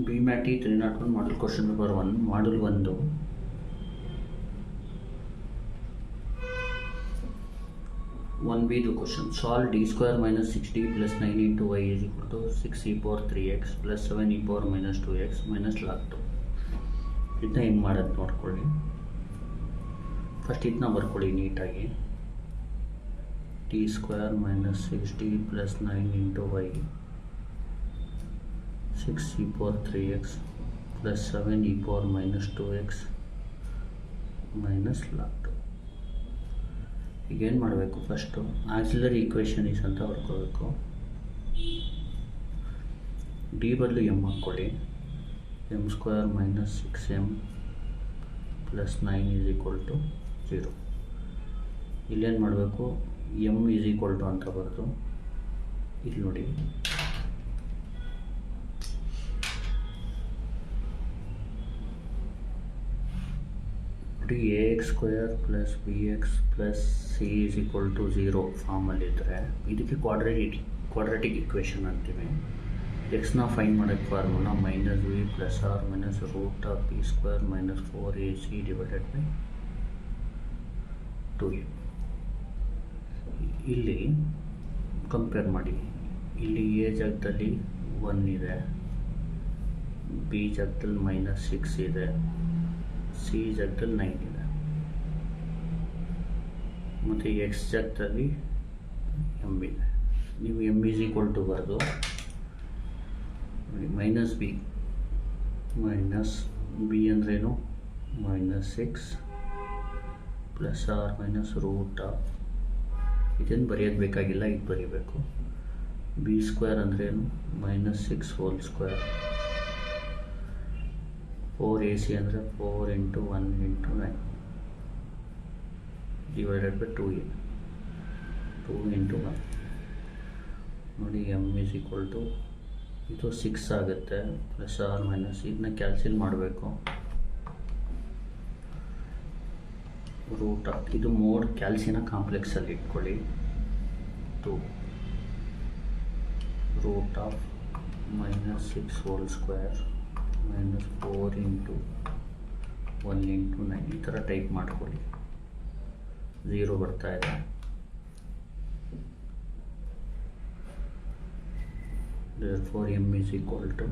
BMAT 301 model question paper 1 module 1 1b the question solve d square minus 6d plus 9 into y is equal to 6 e power 3x plus 7 e power minus 2x minus log 2 ಇದನ್ನ ಹೆಂಗೆ ಮಾಡೋದು ನೋಡ್ಕೊಳ್ಳಿ. First ಇದನ್ನ ಬರ್ಕೊಳ್ಳಿ ನೀಟಾಗಿ. D square minus 6d plus 9 into Y 6 e power 3x plus 7 e power minus 2x minus log 2. ಈಗೇನು ಮಾಡಬೇಕು, first auxiliary equation ಅಂತ ಬರ್ಕೋಬೇಕು. ಡಿ ಬದಲು ಎಮ್ ಹಾಕ್ಕೊಳ್ಳಿ. M square minus 6m plus 9 is equal to 0. ಇಲ್ಲೇನು ಮಾಡಬೇಕು, ಎಮ್ ಈಸ್ ಈಕ್ವಲ್ ಟು ಅಂತ ಬರೆದು ಇಲ್ಲಿ ನೋಡಿ A X square plus B X plus C is equal to 0 ಫಾರ್ಮಲ್ಲಿದ್ದರೆ ಇದಕ್ಕೆ ಕ್ವಾಡ್ರಾಟಿಕ್ ಇಕ್ವೇಷನ್ ಅಂತೀವಿ. ಎಕ್ಸ್ನ ಫೈನ್ ಮಾಡೋಕ್ಕೆ formula minus B plus R minus root of B square minus 4ac divided by 2a. ಇಲ್ಲಿ ಕಂಪೇರ್ ಮಾಡಿ, ಇಲ್ಲಿ ಎ ಜಾಗದಲ್ಲಿ 1 ಇದೆ, ಬಿ ಜಾಗದಲ್ಲಿ ಮೈನಸ್ 6 ಇದೆ, ಸಿ ಜಾಗದಲ್ಲಿ 9 ಇದೆ, ಮತ್ತು ಎಕ್ಸ್ ಜಾಗದಲ್ಲಿ ಎಮ್ ಇದೆ. ನೀವು ಎಮ್ ಈಸ್ ಈಕ್ವಲ್ ಟು ಬರೆದು ಮೈನಸ್ ಬಿ ಅಂದ್ರೇನು minus 6 plus R minus root of, ಇದನ್ನು ಬರೆಯೋದು ಬೇಕಾಗಿಲ್ಲ, ಇದು ಬರೀಬೇಕು. ಬಿ ಸ್ಕ್ವೇರ್ ಅಂದ್ರೇನು ಮೈನಸ್ 6 ಹೋಲ್ ಸ್ಕ್ವೇರ್, 4ac ಅಂದರೆ 4 into 1 into 9 divided by 2a, 2 into 1 ನೋಡಿ. ಎಮ್ ಈಸ್ ಈಕ್ವಲ್ ಟು ಇದು 6 ಆಗುತ್ತೆ ಪ್ಲಸ್ ಆರ್ ಮೈನಸ್, ಇದನ್ನ ಕ್ಯಾನ್ಸಲ್ ಮಾಡಬೇಕು. ರೂಟ್ ಆಫ್ ಇದು ಮೋಡ್ ಕ್ಯಾಲ್ಸಿನ ಕಾಂಪ್ಲೆಕ್ಸಲ್ಲಿ ಇಟ್ಕೊಳ್ಳಿ. 2 root of minus 6 whole square minus 4 into 1 into 9 ಈ ಥರ ಟೈಪ್ ಮಾಡ್ಕೊಳ್ಳಿ. 0 ಬರ್ತಾ ಇದೆ. therefore m is equal to,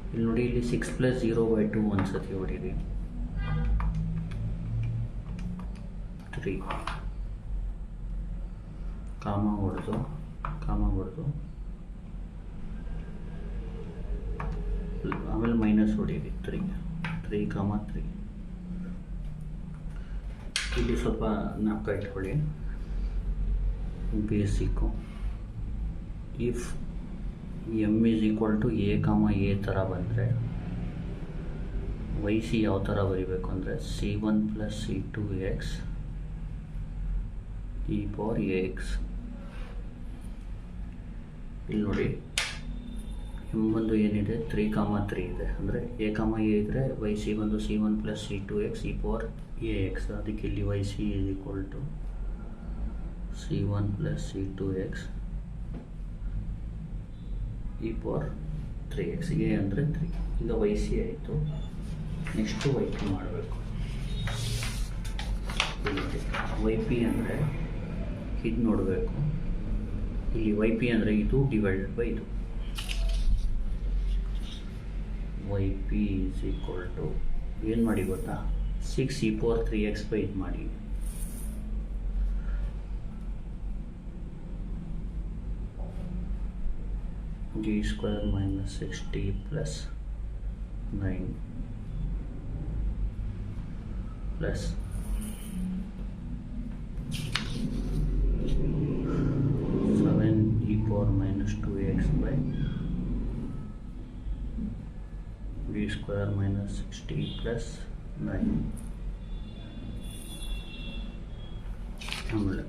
ಇಲ್ಲಿ ನೋಡಿ, ಇಲ್ಲಿ 6 ಪ್ಲಸ್ 0 ಬೈ 2 ಒಂದು ಸತಿ ಹೊಡೀರಿ, 3 ಕಾಮ ಹೊಡೆದು ಆಮೇಲೆ ಮೈನಸ್ ಹೊಡೀರಿ, 3 ಕಾಮ 3. ಇಲ್ಲಿ ಸ್ವಲ್ಪ ಜ್ಞಾಪಕ ಇಟ್ಕೊಳ್ಳಿ, basic. If M is equal to A comma A ಥರ ಬಂದರೆ ವೈ ಸಿ ಯಾವ ಥರ ಬರೀಬೇಕು ಅಂದರೆ C1 plus C2x e power ax. ಇಲ್ಲಿ ನೋಡಿ, ಎಮ್ ಒಂದು ಏನಿದೆ 3 ಕಾಮ 3 ಇದೆ, ಅಂದರೆ ಎ ಕಾಮ ಎ ಇದ್ದರೆ ವೈ ಸಿ ಬಂದು C1 plus C2x e power ax. ಅದಕ್ಕೆ ಇಲ್ಲಿ Y C is equal to C1 plus C2x e power 3x. A ಅಂದರೆ 3. ಈಗ ವೈ ಸಿ ಆಯಿತು. ನೆಕ್ಸ್ಟು ವೈ ಪಿ ಮಾಡಬೇಕು. ವೈ ಪಿ ಅಂದರೆ ಇದು ನೋಡಬೇಕು. ಇಲ್ಲಿ ವೈ ಪಿ ಅಂದರೆ ಇದು ಡಿವೈಡೆಡ್ ಬೈ ಇದು. Y P is equal to ಏನು ಮಾಡಿ ಗೊತ್ತಾ, 6 e ಪವರ್ 3x ಬೈ ಇದು ಮಾಡಿ. d square minus 6d plus 9 plus 7 e power minus 2x by d square minus 6d plus 9 ಆಮೇಲೆ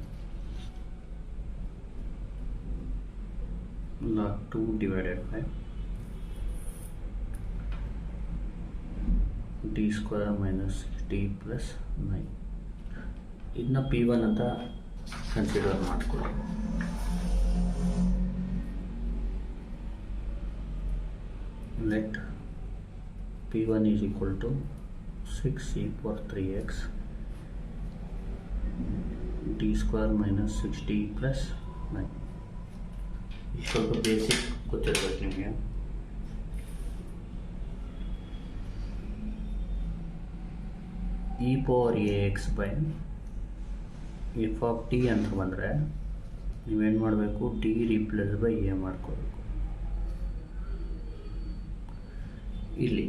log 2 divided by d square minus 6d plus 9. ಇದನ್ನ P1 ಅಂತ consider ಮಾಡ್ಕೊಳ್ಳಿ. let p1 is equal to 6 e power 3x d square minus 6d plus 9. ಸ್ವಲ್ಪ basic ಗೊತ್ತಿರಬೇಕು ನಿಮಗೆ. e power ax by f of t ಅಂತ ಬಂದರೆ ನೀವೇನು ಮಾಡಬೇಕು, ಡಿ ರಿಪ್ಲೇಸ್ ಬೈ ಎ ಮಾಡ್ಕೋಬೇಕು. ಇಲ್ಲಿ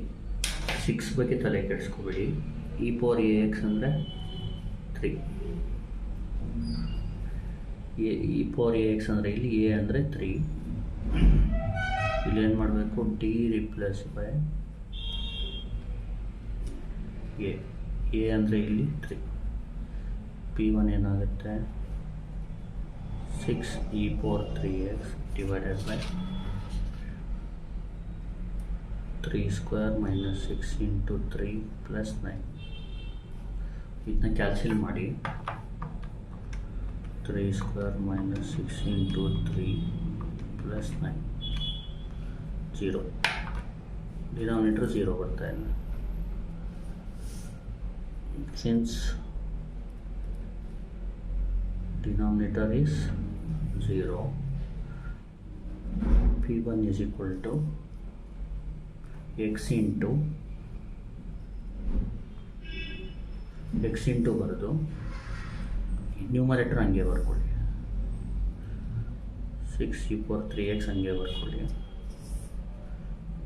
6 ಬಗ್ಗೆ ತಲೆ ಕೆಡಿಸ್ಕೋಬೇಡಿ. e power ax ಅಂದರೆ 3, e power ax ಅಂದರೆ ಇಲ್ಲಿ a ಅಂದರೆ 3. ಇಲ್ಲಿ ಏನು ಮಾಡಬೇಕು, ಡಿ ರಿಪ್ಲೇಸ್ ಬೈ ಎ ಅಂದರೆ ಇಲ್ಲಿ 3. p1 ಏನಾಗುತ್ತೆ, 6 e power 3x divided by 3 square minus 6 into 3 plus 9. ಇದನ್ನ ಕ್ಯಾನ್ಸಲ್ ಮಾಡಿ. 3 square minus 6 into 3 plus 9 0. Denominator 0 ಬರ್ತಾ ಇಲ್ಲ. Since denominator is 0, p1 is equal to x into ಬರೋದು, ನ್ಯೂಮರೇಟರ್ ಹಂಗೆ ಬರ್ಕೊಳ್ಳಿ, 6 e power 3x ಹಂಗೆ ಬರ್ಕೊಳ್ಳಿ.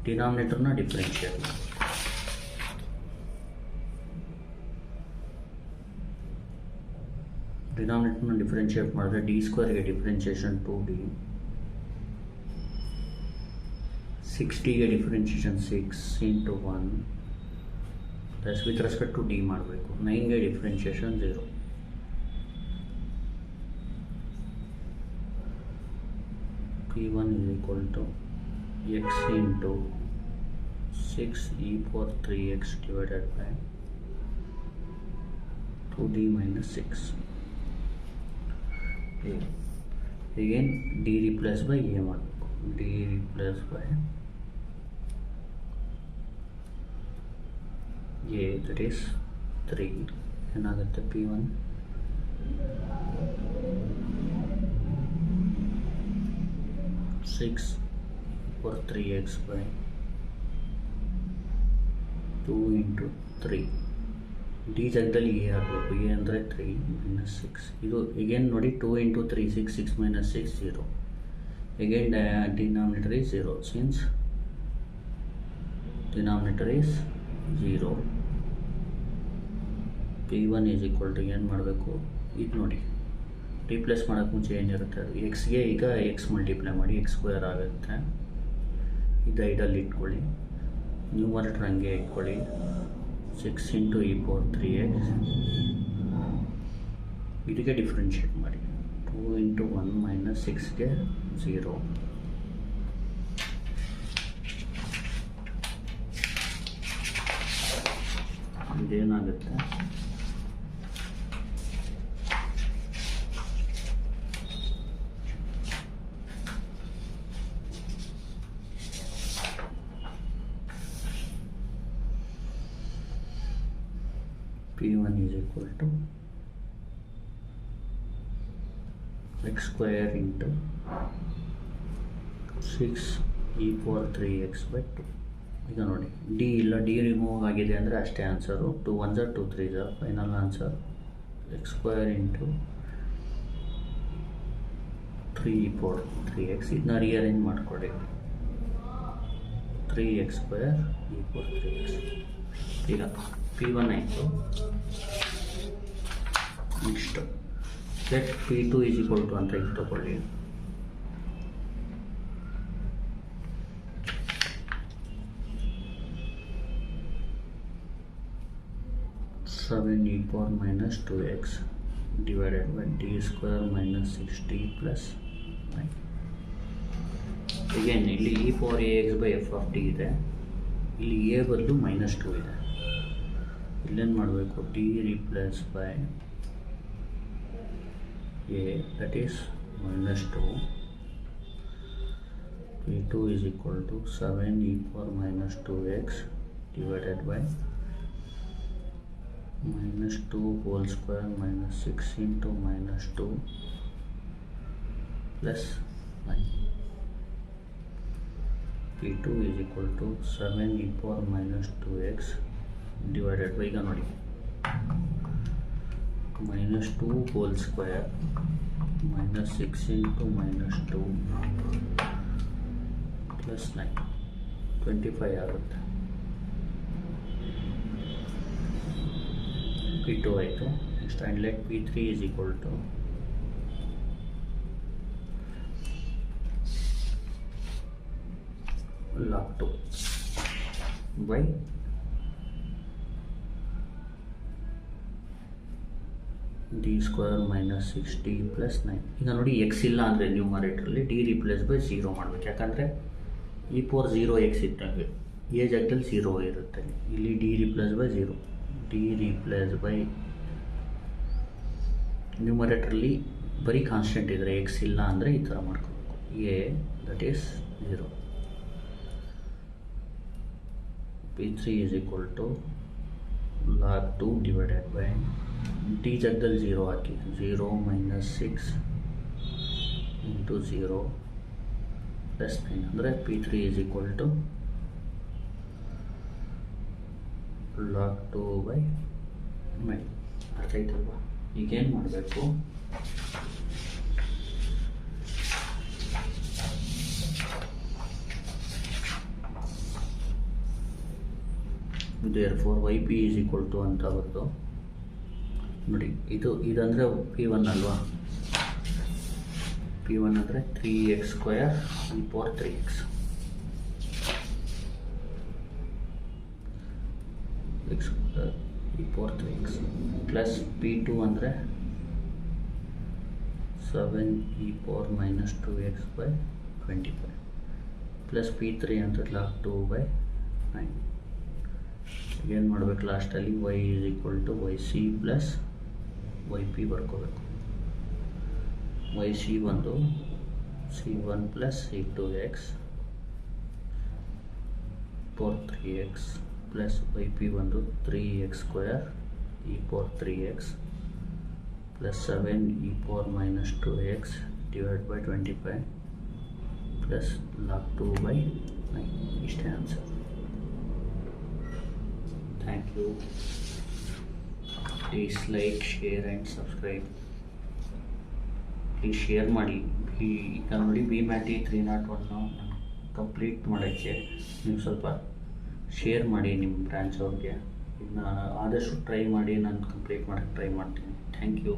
ಡಿನಾಮಿನೇಟರ್ನ ಡಿಫ್ರೆನ್ಷಿಯೇಟ್ ಮಾಡಿ. ಡಿನಾಮಿನೇಟರ್ನ ಡಿಫ್ರೆನ್ಷಿಯೇಟ್ ಮಾಡಿದ್ರೆ ಡಿ ಸ್ಕ್ವೇರ್ಗೆ ಡಿಫ್ರೆನ್ಷಿಯೇಷನ್ 2d, 6dಗೆ differentiation 6 into 1 plus with respect to d ಮಾಡಬೇಕು. 9ಗೆ differentiation 0. p1 is equal to x into 6 e power 3x divided by 2d minus 6. Again d replace by a ಮಾಡಬೇಕು. d replace by a, that is 3. ಏನಾಗುತ್ತೆ, p1 6 for 3x by 2 into 3. D ಜಾಗದಲ್ಲಿ A ಆಗಬೇಕು. A ಅಂದರೆ 3 minus 6. ಇದು again ನೋಡಿ, 2 into 3 6, 6 minus 6 0. Again denominator is 0. Since denominator is 0, p1 is equal to ಏನು ಮಾಡಬೇಕು, ಇದು ನೋಡಿ ರಿಪ್ಲೇಸ್ ಮಾಡೋಕ್ಕೆ ಮುಂಚೆ ಏನಿರುತ್ತೆ ಅದು ಎಕ್ಸ್ಗೆ ಈಗ ಎಕ್ಸ್ ಮಲ್ಟಿಪ್ಲೈ ಮಾಡಿ ಎಕ್ಸ್ ಸ್ಕ್ವೇರ್ ಆಗುತ್ತೆ. ಇದು ಐಡಲ್ಲಿ ಇಟ್ಕೊಳ್ಳಿ, ನ್ಯೂಮರೇಟರ್ ಹಂಗೆ ಇಟ್ಕೊಳ್ಳಿ. 6 ಇಂಟು e power 3x, ಇದಕ್ಕೆ ಡಿಫ್ರೆನ್ಷಿಯೇಟ್ ಮಾಡಿ. 2 ಇಂಟು 1 ಮೈನಸ್ 6ಗೆ 0. ಇದೇನಾಗುತ್ತೆ, p1 is equal to x square into 6 e power 3x by 2. ಈಗ ನೋಡಿ ಡಿ ಇಲ್ಲ, ಡಿ ರಿಮೂವ್ ಆಗಿದೆ ಅಂದರೆ ಅಷ್ಟೇ answer. 2 1s are 2 3s are final answer. x square into 3 e power 3x. ಇದನ್ನ ರಿಅರೇಂಜ್ ಮಾಡಿಕೊಡಿ. 3x square e power 3x. ಈಗ p1 ಆಯಿತು. Next let p2 is equal to ಅಂತ ಇದು ತಗೊಳ್ಳಿ. seven e power minus 2x divided by d square minus 6d plus 9. again ಇಲ್ಲಿ e power ax by f of t ಇದೆ, ಇಲ್ಲಿ a ಬದಲು minus 2 ಇದೆ. ಇಲ್ಲೇನು ಮಾಡಬೇಕು, d replace by a, that is minus 2 P2 is equal to 7 e power minus 2x divided by minus 2 whole square minus 6 into minus 2 plus 9. P2 is equal to 7 e power minus 2x divided by, ಈಗ ನೋಡಿ, minus 2 whole square minus 6 into minus 2 plus 9, 25 ಆಗುತ್ತೆ. P2 ಆಯಿತು. Next and let P3 is equal to log 2 by d square minus 6d plus 9. ಈಗ ನೋಡಿ, X ಇಲ್ಲ ಅಂದರೆ ನ್ಯೂಮರೇಟ್ರಲ್ಲಿ D replace by 0 ಮಾಡಬೇಕು. ಯಾಕಂದರೆ e ಪವರ್ 0 ಎಕ್ಸ್ ಇದ್ದಂಗೆ ಎ ಜಾಗದಲ್ಲಿ 0 ಇರುತ್ತೆ. ಇಲ್ಲಿ d replace by 0, d replace by ನ್ಯೂಮರೇಟ್ರಲ್ಲಿ ಬರೀ ಕಾನ್ಸ್ಟೆಂಟ್ ಇದ್ದರೆ, ಎಕ್ಸ್ ಇಲ್ಲ ಅಂದರೆ ಈ ಥರ ಮಾಡ್ಕೋಬೇಕು. A that is 0. P3 is equal to log 2 divided by d ಜಾಗದಲ್ಲಿ 0 ಹಾಕಿ, 0 minus 6 into 0 plus 9 ಅಂದರೆ P3 is equal to log 2 by 9. ಅರ್ಥ ಆಯ್ತಲ್ವಾ? ಈಗೇನು ಮಾಡಬೇಕು, therefore yp is equal to ಅಂತ ಬರೆದು ನೋಡಿ, ಇದಂದರೆ P1 ಅಲ್ವಾ? P1 ಅಂದರೆ 3x square e power 3x square e power 3x plus P2 ಅಂದರೆ 7 e power minus 2x by 25 plus P3 ಅಂದರೆ log 2 ಬೈ 9. ಏನು ಮಾಡಬೇಕು, ಲಾಸ್ಟಲ್ಲಿ y is equal to yc plus yp ಬರ್ಕೋಬೇಕು. yc ಒಂದು c1 plus c2x power 3x plus yp ಒಂದು 3x square e power 3x plus 7 e power minus 2x divide by 25 plus log 2 by 9. ಇಷ್ಟೇ answer. Thank you. Please like, share and subscribe. Please share ಮಾಡಿ. ಈಗ ನೋಡಿ, B mat 301 complete ಮಾಡೋಕ್ಕೆ ನೀವು ಸ್ವಲ್ಪ share ಮಾಡಿ ನಿಮ್ಮ ಬ್ರಾಂಚ್ ಅವ್ರಿಗೆ. ಇದನ್ನ ಆದಷ್ಟು ಟ್ರೈ ಮಾಡಿ, ನಾನು ಕಂಪ್ಲೀಟ್ ಮಾಡೋಕ್ಕೆ ಟ್ರೈ ಮಾಡ್ತೀನಿ. Thank you.